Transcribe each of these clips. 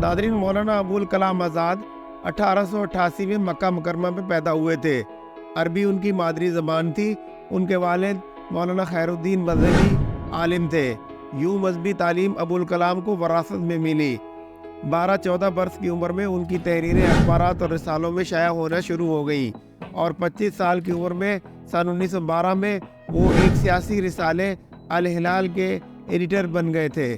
Nadreen, Maulana Abul Kalam Azad 1888 में मक्का मुकरमा में पैदा हुए थे। अरबी उनकी मादरी ज़बान थी। उनके वालिद मौलाना खैरुद्दीन मजहबी आलिम थे। यूँ मजहबी तालीम अबुल कलाम को वरासत में मिली। 12-14 बरस की उम्र में उनकी तहरीरें अखबारात और रिसालों में शाया होना शुरू हो गई और 25 साल की उम्र में सन 1912 में वो एक सियासी रिसाले अल हिलाल के एडिटर बन गए थे।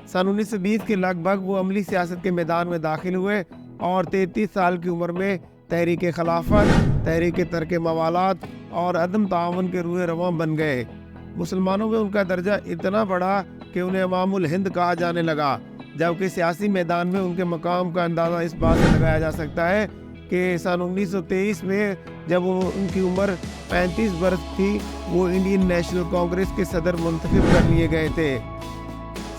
सन 1920 के लगभग वो अमली सियासत के मैदान में दाखिल हुए और 33 साल की उम्र में तहरीक खिलाफत, तहरीक तर्क मवालात और अदम तावन के रूह रवां बन गए। मुसलमानों में उनका दर्जा इतना बढ़ा कि उन्हें इमामुल हिंद कहा जाने लगा, जबकि सियासी मैदान में उनके मकाम का अंदाज़ा इस बात से लगाया जा सकता है कि सन 1923 में जब उनकी उम्र 35 बरस थी, वो इंडियन नेशनल कांग्रेस के सदर मुंतखब कर लिए गए थे।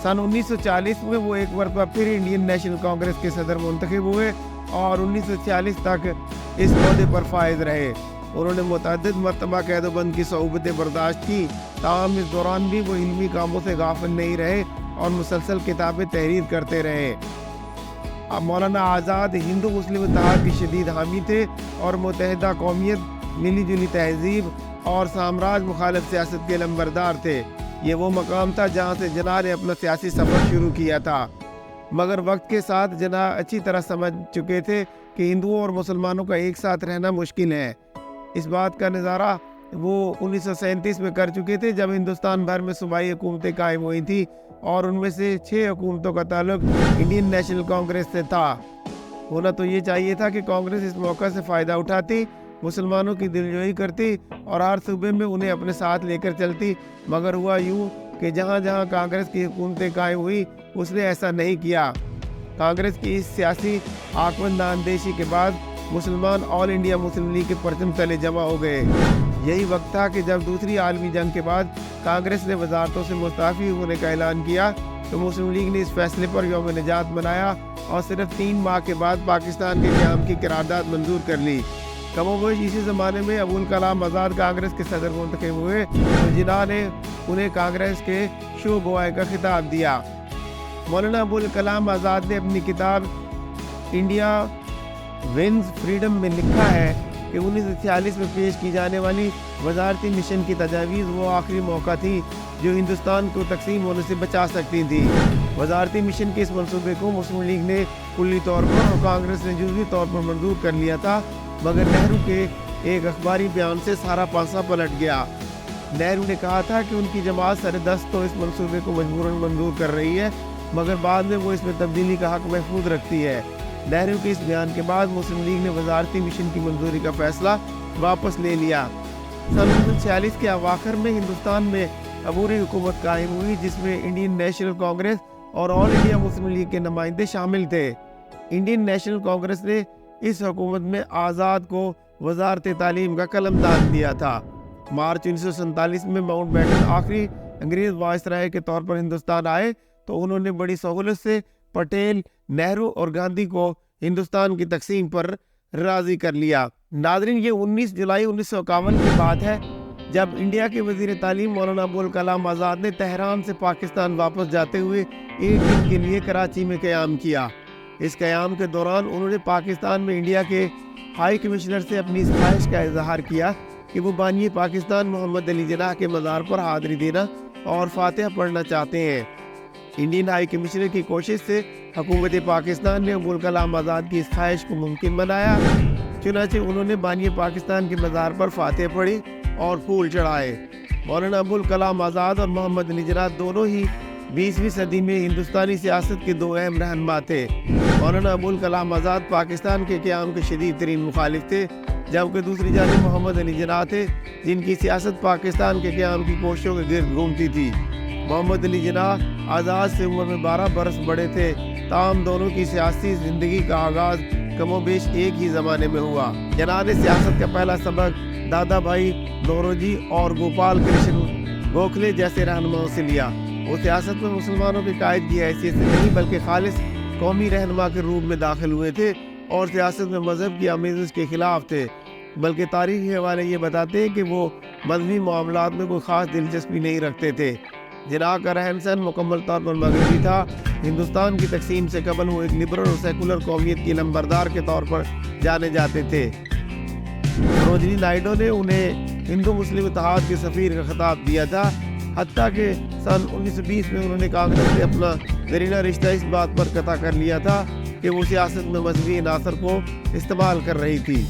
सन 1940 में वो एक मरतबा फिर इंडियन नेशनल कांग्रेस के सदर मुंतखब हुए और 1946 तक इस ओहदे पर फायज रहे। उन्होंने मुतअद्दिद मरतबा कैदोबंद की सऊबतें बर्दाश्त की, ताहम इस दौरान भी वो इल्मी कामों से गाफिल नहीं रहे और मुसलसल किताबें तहरीर करते रहे। अब मौलाना आज़ाद हिंदू मुस्लिम इत्तेहाद के शदीद हामी थे और मुत्तहिदा कौमियत, मिली जुली तहजीब और साम्राज्य मुखालिफ सियासत के लंबरदार थे। ये वो मकाम था जहाँ से जिन्ना ने अपना सियासी सफ़र शुरू किया था, मगर वक्त के साथ जिन्ना अच्छी तरह समझ चुके थे कि हिंदुओं और मुसलमानों का एक साथ रहना मुश्किल है। इस बात का नज़ारा वो 1937 में कर चुके थे, जब हिंदुस्तान भर में सूबाई हुकूमतें कायम हुई थी और उनमें से 6 हुकूमतों का ताल्लुक इंडियन नेशनल कांग्रेस से था। होना तो ये चाहिए था कि कांग्रेस इस मौका से फ़ायदा उठाती, मुसलमानों की दिलजोई करती और हर सूबे में उन्हें अपने साथ लेकर चलती, मगर हुआ यूँ कि जहाँ जहाँ कांग्रेस की हुकूमतें कायम हुई उसने ऐसा नहीं किया। कांग्रेस की इस सियासी आकमंद अंदेशी के बाद मुसलमान ऑल इंडिया मुस्लिम लीग के परचम तले जमा हो गए। यही वक्त था कि जब दूसरी आलमी जंग के बाद कांग्रेस ने वजारतों से मुस्ताफ़ी होने का ऐलान किया तो मुस्लिम लीग ने इस फैसले पर यौम निजात मनाया और सिर्फ 3 माह के बाद पाकिस्तान के क़याम की करारदाद मंजूर कर ली। कमोबेश इसी ज़माने में अबुल कलाम आज़ाद कांग्रेस के सदर मुंतखब हुए और जिन्ना ने उन्हें कांग्रेस के शो गोए का खिताब दिया। मौलाना अबुल कलाम आज़ाद ने अपनी किताब इंडिया विंस फ्रीडम में लिखा है कि 1946 में पेश की जाने वाली वजारती मिशन की तजावीज़ वो आखिरी मौका थी जो हिंदुस्तान को तकसीम होने से बचा सकती थी। वजारती मिशन के इस मंसूबे को मुस्लिम लीग ने कुल्ली तौर पर और कांग्रेस ने जुज़वी तौर पर मंजूर कर लिया था, मगर नेहरू के एक अखबारी बयान से सारा पासा पलट गया। नेहरू ने कहा था कि उनकी जमात सरदस्त तो इस मंसूबे को मजबूरन मंजूर कर रही है, मगर बाद में वो इसमें तब्दीली का हक महफूज रखती है। नेहरू के इस बयान के बाद मुस्लिम लीग ने वजारती मिशन की मंजूरी का फैसला वापस ले लिया। सन 1946 के अवाखिर में हिंदुस्तान में अबूरी हुकूमत कायम हुई, जिसमें इंडियन नेशनल कांग्रेस और ऑल इंडिया मुस्लिम लीग के नुमाइंदे शामिल थे। इंडियन नेशनल कांग्रेस ने इस हुकूमत में आज़ाद को वजारत तालीम का कलमदान दिया था। मार्च 1947 में माउंट बैटन आखिरी अंग्रेज़ वाइसराय के तौर पर हिंदुस्तान आए तो उन्होंने बड़ी सहूलत से पटेल, नेहरू और गांधी को हिंदुस्तान की तकसीम पर राज़ी कर लिया। नादरीन, ये 19 जुलाई 1951 की बात है जब इंडिया के वज़ीर तालीम मौलाना अबुल कलाम आज़ाद ने तेहरान से पाकिस्तान वापस जाते हुए एक दिन के लिए कराची में क़याम किया। इस क़याम के दौरान उन्होंने पाकिस्तान में इंडिया के हाई कमिश्नर से अपनी इस ख्वाहिश का इजहार किया कि वो बानी पाकिस्तान मोहम्मद अली जिन्ना के मज़ार पर हाज़री देना और फातिहा पढ़ना चाहते हैं। इंडियन हाई कमिश्नर की कोशिश से हुकूमत पाकिस्तान ने अबुल कलाम आज़ाद की इस ख्वाहिश को मुमकिन बनाया। चुनांचे उन्होंने बानी पाकिस्तान के मज़ार पर फातिहा पढ़ी और फूल चढ़ाए। मौलाना अबुल कलाम आज़ाद और मोहम्मद अली जिन्ना दोनों ही 20वीं सदी में हिंदुस्तानी सियासत के 2 अहम रहनुमा थे। मौलाना अबुल कलाम आज़ाद पाकिस्तान के क़याम के शदीद तरीन मुखालिफ थे, जबकि दूसरी जानिब मोहम्मद अली जिन्ना थे जिनकी सियासत पाकिस्तान के क़याम की कोशिशों के गिर्द घूमती थी। मोहम्मद अली जिन्ना आज़ाद से उम्र में 12 बरस बड़े थे, ताहम दोनों की सियासी ज़िंदगी का आगाज़ कमोबेश एक ही ज़माने में हुआ। जिन्ना ने सियासत का पहला सबक दादा भाई नौरोजी और गोपाल कृष्ण गोखले जैसे रहनुमाओं से लिया। वो सियासत में मुसलमानों के कायद की हैसियत से नहीं बल्कि खालिस कौमी रहनुमा के रूप में दाखिल हुए थे और सियासत में मज़हब की आमेज़श के ख़िलाफ़ थे, बल्कि तारीख़ी हवाले ये बताते हैं कि वो मज़हबी मामलात में कोई ख़ास दिलचस्पी नहीं रखते थे। जिन्ना का रहन सहन मुकम्मल तौर पर मग़रबी था, ہندوستان کی تقسیم سے قبل وہ ایک لبرل اور سیکولر قومیت کی لمبردار کے طور پر جانے جاتے تھے۔ سروجنی نائیڈو نے انہیں ہندو مسلم اتحاد کے سفیر کا خطاب دیا تھا، حتیٰ کہ سن 1920 میں انہوں نے کانگریس سے اپنا زرینہ رشتہ اس بات پر قطع کر لیا تھا کہ وہ سیاست میں مذہبی عناصر کو استعمال کر رہی تھی۔